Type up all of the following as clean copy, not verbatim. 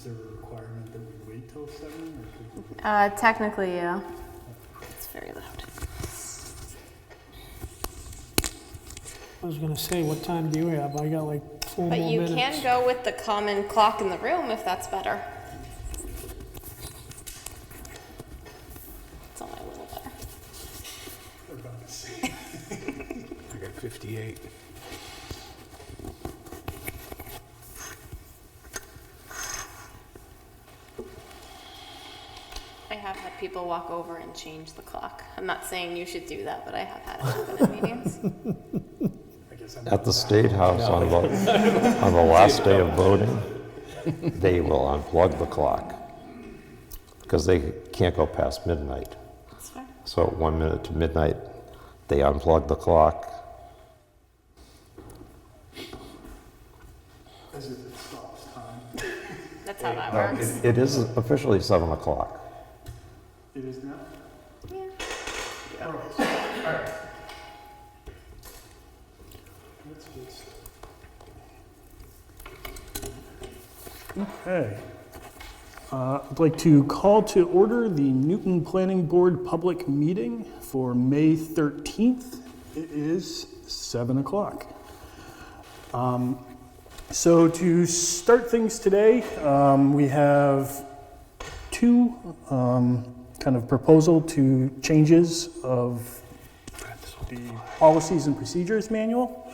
Is there a requirement that we wait till 7 or could we? Technically, yeah. It's very loud. I was gonna say, what time do you have? I got like 4 But more you minutes. can go with the common clock in the room if that's better. It's only a little better. We're about to see. I got 58. I have had people walk over and change the clock. I'm not saying you should do that, but I have had it happen in meetings. I guess I'm At the State House on the last day of voting, they will unplug the clock because they can't go past midnight. That's fair. So at 1 minute to midnight, they unplug the clock. as if it stops time. That's how that No, works. it is officially 7 o'clock. It is now? Yeah. All right. Let's just. Okay. I'd like to call to order the Newton Planning Board public meeting for May 13th. It is 7 o'clock. So to start things today, we have two kind of proposal to changes of the policies and procedures manual.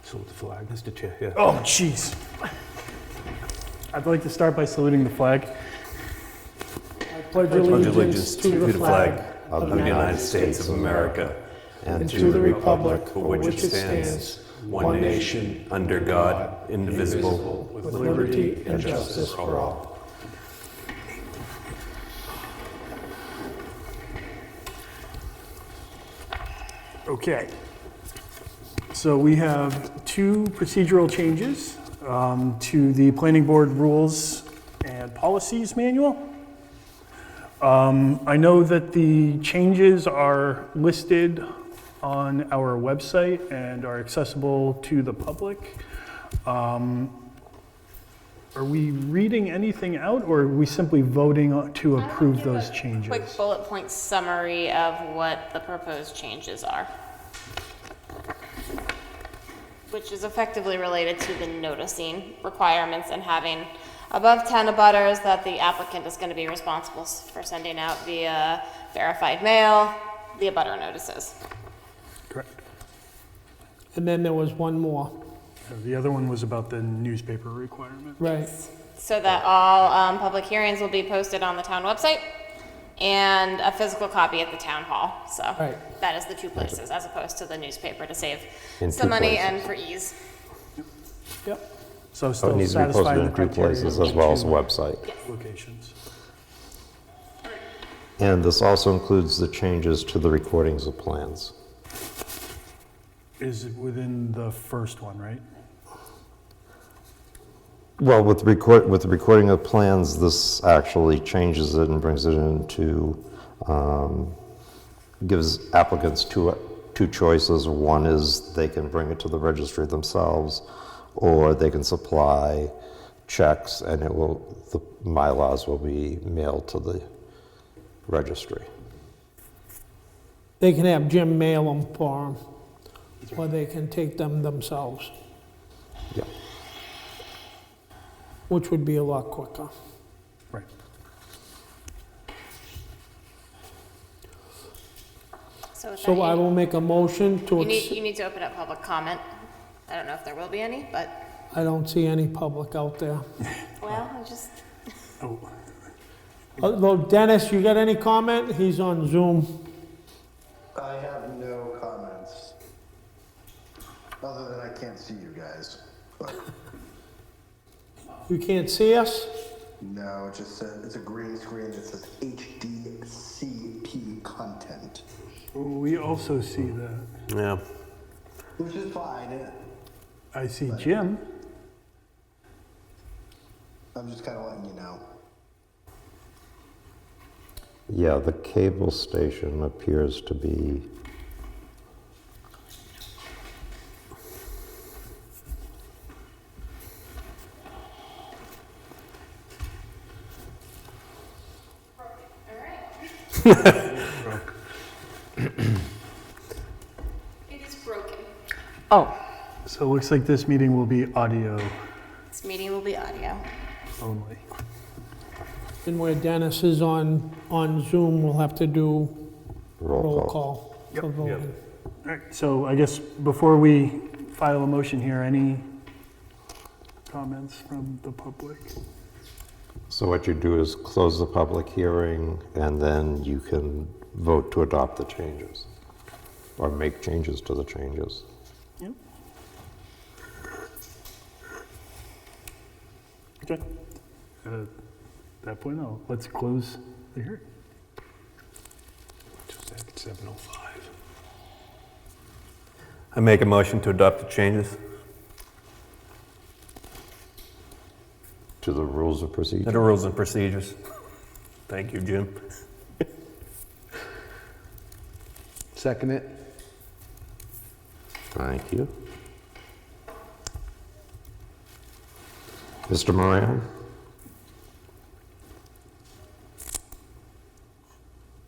Salute the flag, Mr. Chair. Yeah. Oh, jeez. I'd like to start by saluting the flag. I pledge Pledge allegiance to the flag of the United States of America and to the republic for which it stands, one nation, under God, indivisible, with liberty and justice for all. Okay. So we have two procedural changes to the Planning Board Rules and Policies Manual. I know that the changes are listed on our website and are accessible to the public. Are we reading anything out, or are we simply voting to approve those changes? Quick bullet point summary of what the proposed changes are. Which is effectively related to the noticing requirements and having above 10 abutters that the applicant is going to be responsible for sending out via verified mail, the abutter notices. Correct. And then there was one more, The other one was about the newspaper requirement. right? So that all public hearings will be posted on the town website and a physical copy at the town hall. So Right. that is the two places as opposed to the newspaper to save In some two money places. and for ease. Yep. So So it still needs to be posted satisfying the in two criteria. places as well as the website. Locations. And this also includes the changes to the recordings of plans. Is it within the first one, right? Well, with the recording of plans, this actually changes it and brings it into, gives applicants two choices. One is they can bring it to the registry themselves, or they can supply checks and the MyLars will be mailed to the registry. They can have Jim mail them for them, or they can take them themselves, Yeah. which would be a lot quicker. Right. So with So that, I will make a motion to, you need to open up public comment. I don't know if there will be any, but, I don't see any public out there. well, I just, Oh, Although Dennis, you got any comment? He's on Zoom. I have no comments, other than I can't see you guys. But You can't see us? no, it just says, it's a green screen that says HDCP content, we also see that. Yeah. which is fine. I see Jim. I'm just kind of letting you know. Yeah, the cable station appears to be, It is broken. Oh, So it looks like this meeting will be audio This meeting will be audio. only. And where Dennis is on Zoom, we'll have to do roll Roll call. call for voting. All right, so I guess before we file a motion here, any comments from the public? So what you do is close the public hearing, and then you can vote to adopt the changes, or make changes to the changes. Yep. Okay. At that point, let's close the hearing. Just at 7:05. I make a motion to adopt the changes. To the rules of procedure. The rules and procedures. Thank you, Jim. Second it. Thank you. Mr. Moran?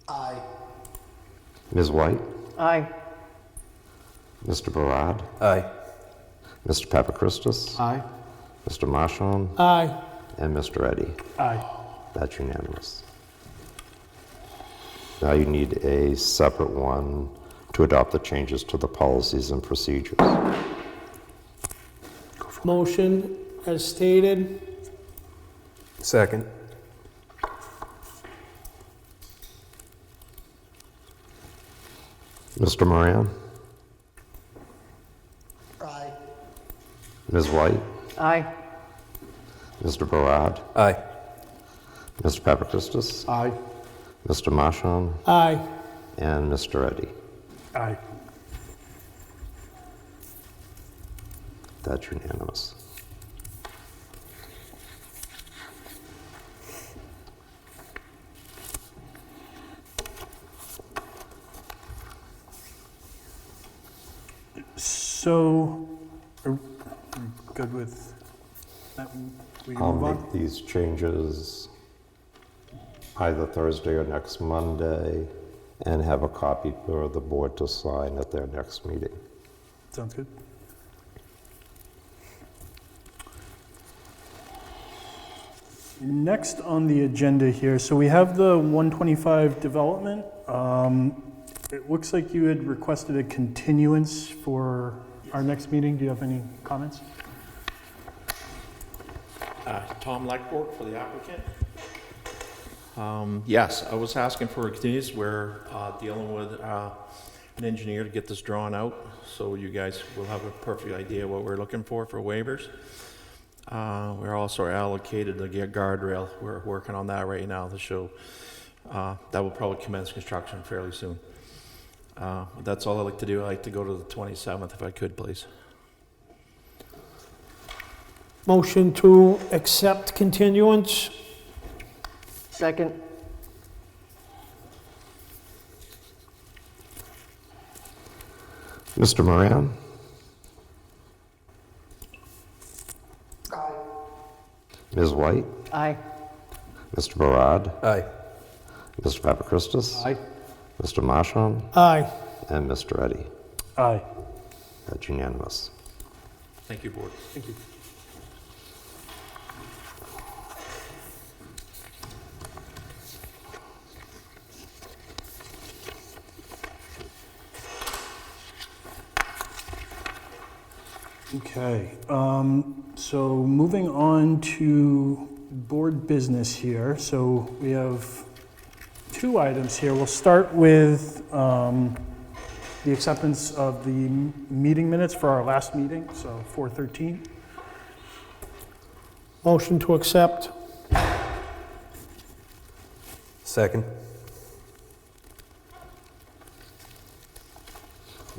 Aye. Ms. White? aye. Mr. Barad? Aye. Mr. Papachristus? Aye. Mr. Marshon? Aye. And Mr. Eddy? Aye. That's unanimous. Now you need a separate one to adopt the changes to the policies and procedures. Motion as stated. Second. Mr. Moran? Aye. Ms. White? Aye. Mr. Barad? Aye. Mr. Papachristus? Aye. Mr. Marshon? Aye. And Mr. Eddy? Aye. That's unanimous. So, are we good with that? We can I'll move on? make these changes either Thursday or next Monday and have a copy for the board to sign at their next meeting. Sounds good. Next on the agenda here, so we have the 125 development. It looks like you had requested a continuance for our next meeting. Do you have any comments? Tom Leckborg for the applicant. Yes, I was asking for a continuance. We're dealing with an engineer to get this drawn out, so you guys will have a perfect idea what we're looking for waivers. We're also allocated the guardrail. We're working on that right now to show that will probably commence construction fairly soon. That's all I'd like to do. I'd like to go to the 27th if I could, please. Motion to accept continuance. Second, Mr. Moran? Aye. Ms. White? aye. Mr. Barad? Aye. Mr. Papachristus? Aye. Mr. Marshon? Aye. And Mr. Eddy? Aye. That's unanimous. Thank you, Board. Thank you. Okay, so moving on to board business here. So we have two items here. We'll start with the acceptance of the meeting minutes for our last meeting, so 4/13. Motion to accept. Second.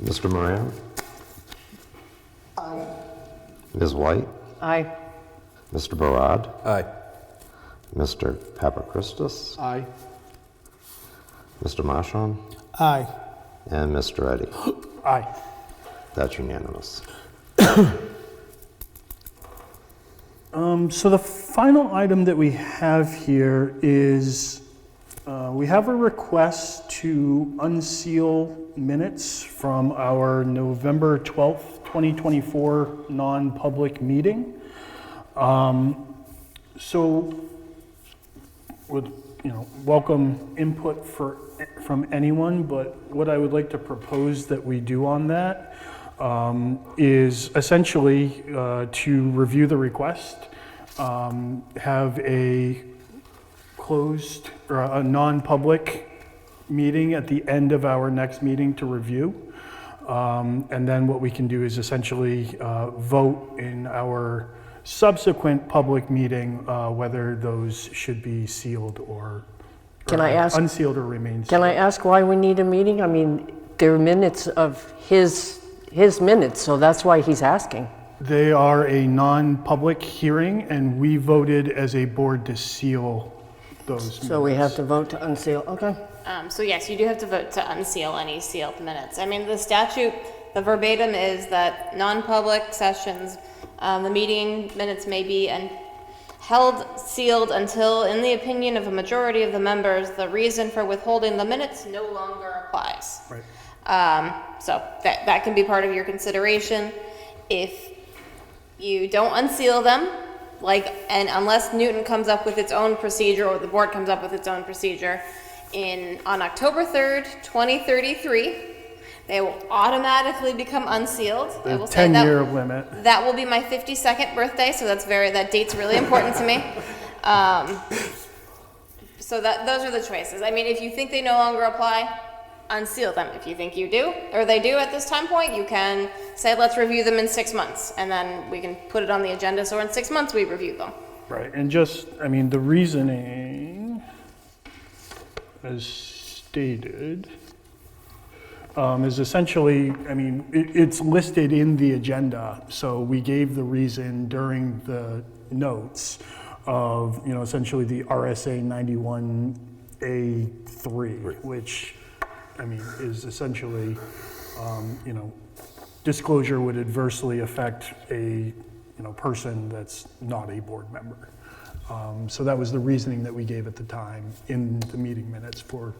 Mr. Moran? Aye. Ms. White? Aye. Mr. Barad? Aye. Mr. Papachristus? Aye. Mr. Marshon? Aye. And Mr. Eddy? Aye. That's unanimous. So the final item that we have here is We have a request to unseal minutes from our November 12th, 2024 non-public meeting. So would, welcome input from anyone, but what I would like to propose that we do on that is essentially to review the request, have a closed or a non-public meeting at the end of our next meeting to review. And then what we can do is essentially vote in our subsequent public meeting whether those should be sealed or Can I ask- unsealed or remain sealed. Can I ask why we need a meeting? I mean, they're minutes of his minutes, so that's why he's asking. They are a non-public hearing, and we voted as a board to seal those. So we have to vote to unseal, okay? So yes, you do have to vote to unseal any sealed minutes. I mean, the statute, the verbatim is that non-public sessions, the meeting minutes may be held sealed until, in the opinion of a majority of the members, the reason for withholding the minutes no longer applies. Right. So that can be part of your consideration. If you don't unseal them, and unless Newton comes up with its own procedure or the board comes up with its own procedure, on October 3rd, 2033, they will automatically become unsealed. I will say that 10-year limit. that will be my 52nd birthday, so that date's really important to me. So those are the choices. I mean, if you think they no longer apply, unseal them. If you think you do, or they do at this time point, you can say, let's review them in 6 months, and then we can put it on the agenda, so in 6 months we review them. Right, and the reasoning, as stated, is essentially, it's listed in the agenda, so we gave the reason during the notes of, essentially the RSA 91A3, which, is essentially, disclosure would adversely affect a, person that's not a board member. So that was the reasoning that we gave at the time in the meeting minutes for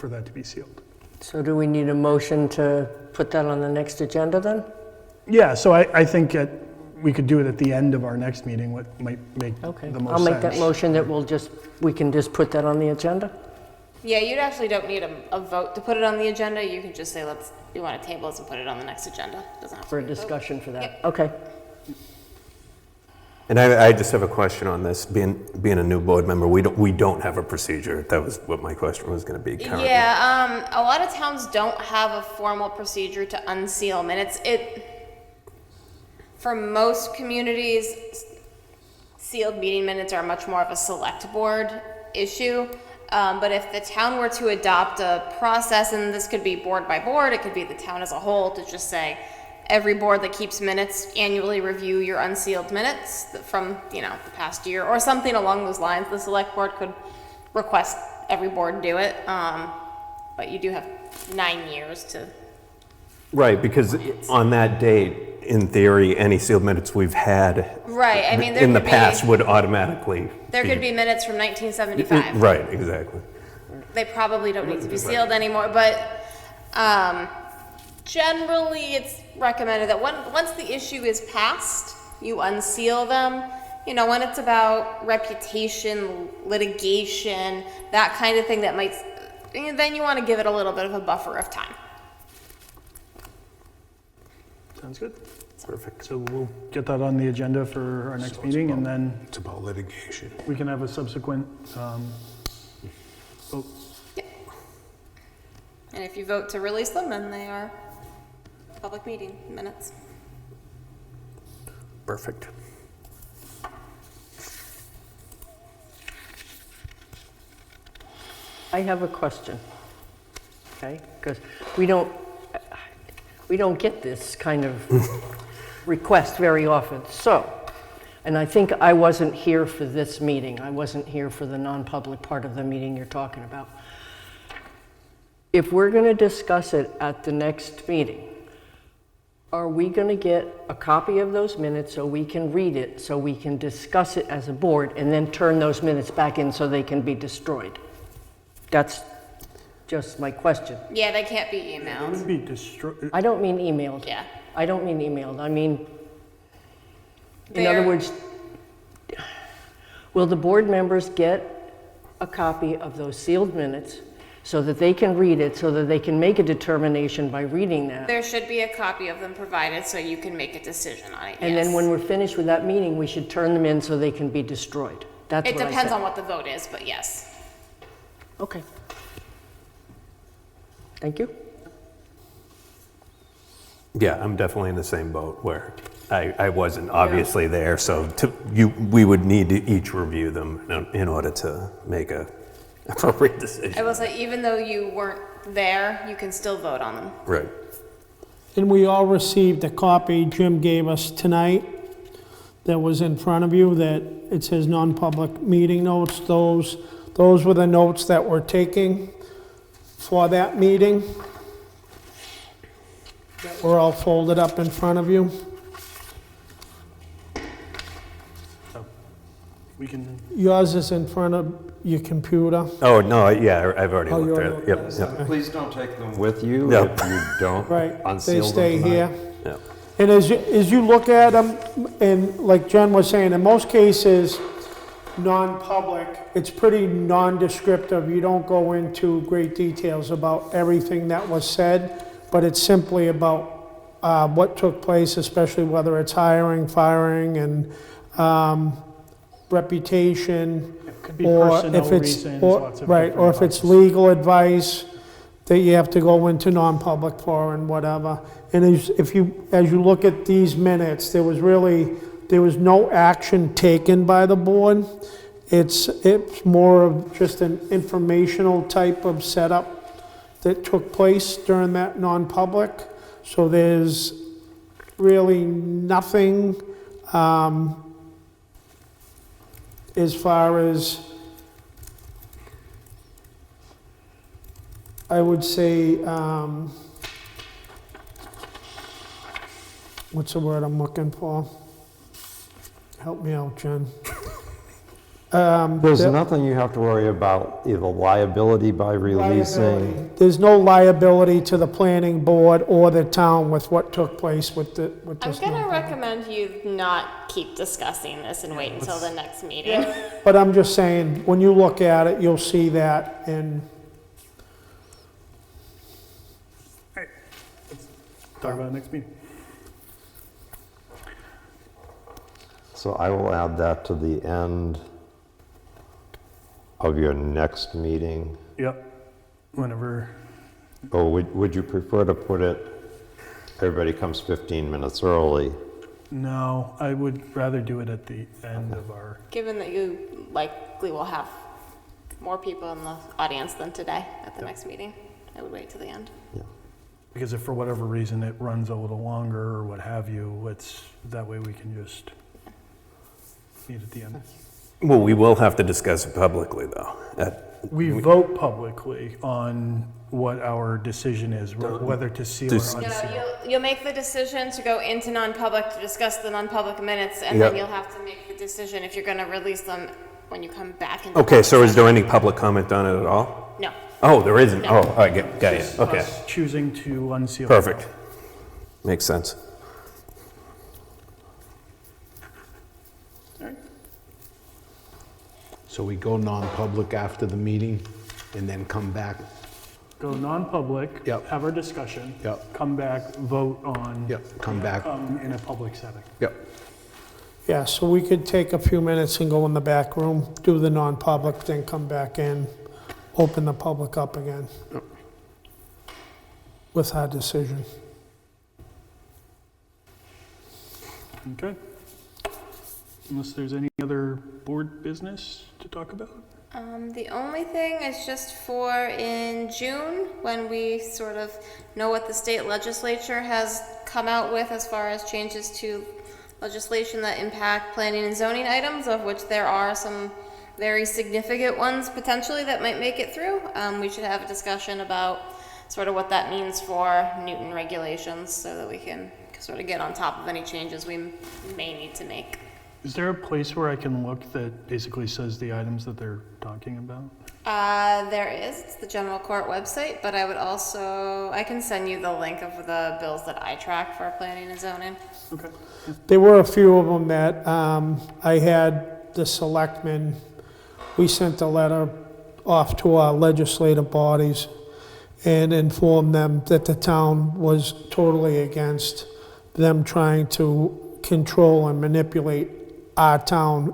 that to be sealed. So do we need a motion to put that on the next agenda then? Yeah, so I think we could do it at the end of our next meeting, what might make the most Okay, sense. I'll make that motion that we can just put that on the agenda? Yeah, you actually don't need a vote to put it on the agenda. You can just say, you want to table this and put it on the next agenda. Doesn't have to For a be vote. discussion for that? Yep. Okay. And I just have a question on this. Being a new board member, we don't have a procedure. That was what my question was going to be currently. Yeah, a lot of towns don't have a formal procedure to unseal minutes. For most communities, sealed meeting minutes are much more of a select board issue. But if the town were to adopt a process, and this could be board by board, it could be the town as a whole, to just say, every board that keeps minutes annually review your unsealed minutes from, the past year, or something along those lines. The select board could request every board do it, but you do have 9 years to. Right, because on that date, in theory, any sealed minutes we've had Right, there in the could past would automatically There could be minutes from 1975. Right, exactly. They probably don't need to be sealed anymore, but generally it's recommended that once the issue is passed, you unseal them. When it's about reputation, litigation, that kind of thing that might, then you want to give it a little bit of a buffer of time. Sounds good. Perfect. So we'll get that on the agenda for our next meeting, and then It's about litigation. we can have a subsequent vote. And if you vote to release them, then they are public meeting minutes. Perfect. I have a question, okay? Because we don't get this kind of request very often. So, and I think I wasn't here for this meeting. I wasn't here for the non-public part of the meeting you're talking about. If we're going to discuss it at the next meeting, are we going to get a copy of those minutes so we can read it, so we can discuss it as a board, and then turn those minutes back in so they can be destroyed? That's just my question. Yeah, they can't be It emailed. wouldn't be destroyed. I don't mean emailed. Yeah. I don't mean emailed, I mean, in other They're- words, will the board members get a copy of those sealed minutes so that they can read it, so that they can make a determination by reading that? There should be a copy of them provided so you can make a decision on it, And then yes. when we're finished with that meeting, we should turn them in so they can be destroyed. That's It what I depends said. on what the vote is, but yes. Okay. Thank you. Yeah, I'm definitely in the same boat where I wasn't obviously there, so we would need to each review them in order to make a appropriate decision. I will say, even though you weren't there, you can still vote on them. Right. And we all received a copy Jim gave us tonight that was in front of you, that it says non-public meeting notes. Those were the notes that we're taking for that meeting. That were all folded up in front of you. We can, Yours is in front of your computer. Oh, no, yeah, I've already Oh, you looked at already it. looked Yep, at it. yep, Please don't take them with you No. if you don't Right, they unseal them stay tonight. here. yep. And as you look at them, and like Jen was saying, in most cases, non-public, it's pretty non-descriptive. You don't go into great details about everything that was said, but it's simply about what took place, especially whether it's hiring, firing, and reputation. it could be Or personnel if it's, reasons, or, lots of right, or different if it's advices. legal advice that you have to go into non-public for and whatever. And as you look at these minutes, there was no action taken by the board. It's more of just an informational type of setup that took place during that non-public. So there's really nothing, as far as, I would say, what's the word I'm looking for? Help me out, Jen. There's nothing you have to worry about, either liability by releasing. There's no liability to the planning board or the town with what took place with I'm this. gonna non-public. recommend you not keep discussing this and wait until the next meeting. But I'm just saying, when you look at it, you'll see that, and Talk about it next meeting. So I will add that to the end of your next meeting. Yep, whenever, Or would you prefer to put it, everybody comes 15 minutes early? no, I would rather do it at the end of our, Given that you likely will have more people in the audience than today at the next meeting, I would wait till the end. because if for whatever reason it runs a little longer or what have you, that way we can just meet at the end. Well, we will have to discuss it publicly, though. We vote publicly on what our decision is, whether to seal or Just- No, unseal. you'll make the decision to go into non-public to discuss the non-public minutes, and then Yep. you'll have to make the decision if you're gonna release them when you come back into. Okay, public so is session. there any public comment on it at all? No. Oh, there isn't? No. Oh, all right, got it, okay. Us choosing to unseal. Perfect. Makes sense. So we go non-public after the meeting and then come back? Go non-public. Yep. Have our discussion. Yep. Come back, vote on. Yep, come back. In a public setting. Yep. yeah, so we could take a few minutes and go in the back room, do the non-public, then come back in, open the public up again with our decision. Okay. Unless there's any other board business to talk about? The only thing is just for in June, when we sort of know what the state legislature has come out with as far as changes to legislation that impact planning and zoning items, of which there are some very significant ones potentially that might make it through. We should have a discussion about sort of what that means for Newton regulations so that we can sort of get on top of any changes we may need to make. Is there a place where I can look that basically says the items that they're talking about? There is, it's the general court website, but I would also, I can send you the link of the bills that I track for planning and zoning. Okay. There were a few of them that I had the selectmen, we sent a letter off to our legislative bodies and informed them that the town was totally against them trying to control and manipulate our town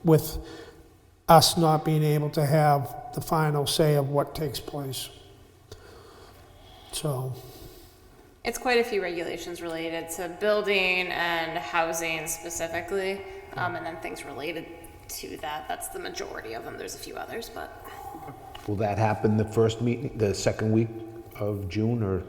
with us not being able to have the final say of what takes place. So, It's quite a few regulations related to building and housing specifically, and then things related to that. That's the majority of them. There's a few others, but. Will that happen the first meeting, the second week of June, or?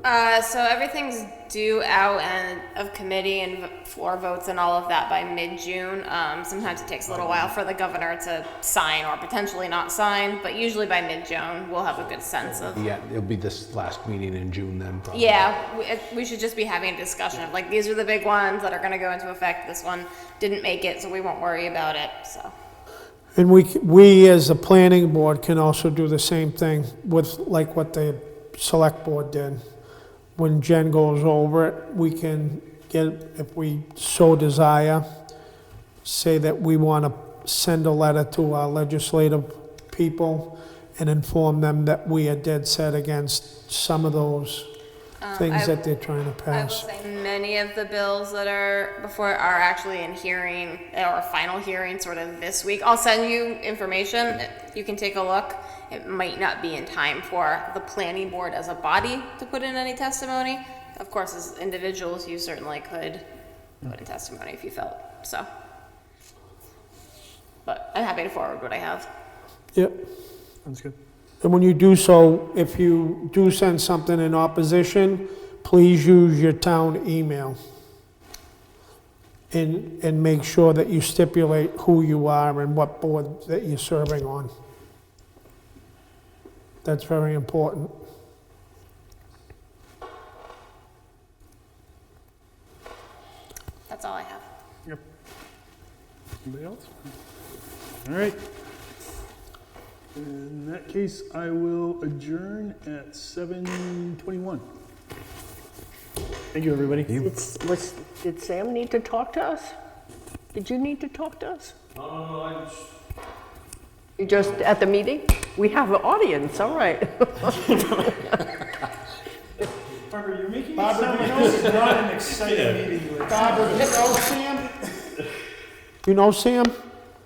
So everything's due out and of committee and floor votes and all of that by mid-June. Sometimes it takes a little while for the governor to sign or potentially not sign, but usually by mid-June, we'll have a good sense of. Yeah, it'll be this last meeting in June then, probably. Yeah, we should just be having a discussion of like, these are the big ones that are gonna go into effect. This one didn't make it, so we won't worry about it, so. and we as a planning board can also do the same thing with like what the select board did. When Jen goes over it, we can get, if we so desire, say that we want to send a letter to our legislative people and inform them that we are dead set against some of those things that they're trying to I will pass. say many of the bills that are before are actually in hearing or final hearing sort of this week. I'll send you information. You can take a look. It might not be in time for the planning board as a body to put in any testimony. Of course, as individuals, you certainly could put in testimony if you felt so. But I'm happy to forward what I have. Yep. Sounds good. And when you do so, if you do send something in opposition, please use your town email. And make sure that you stipulate who you are and what board that you're serving on. That's very important. That's all I have. Yep. Anybody else? All right. In that case, I will adjourn at 7:21. Thank you, everybody. Did Sam need to talk to us? Did you need to talk to us? No, I just. You just at the meeting? We have an audience, all right. Barbara, you're making it sound like this is not an exciting meeting. Barbara, you know Sam? You know Sam?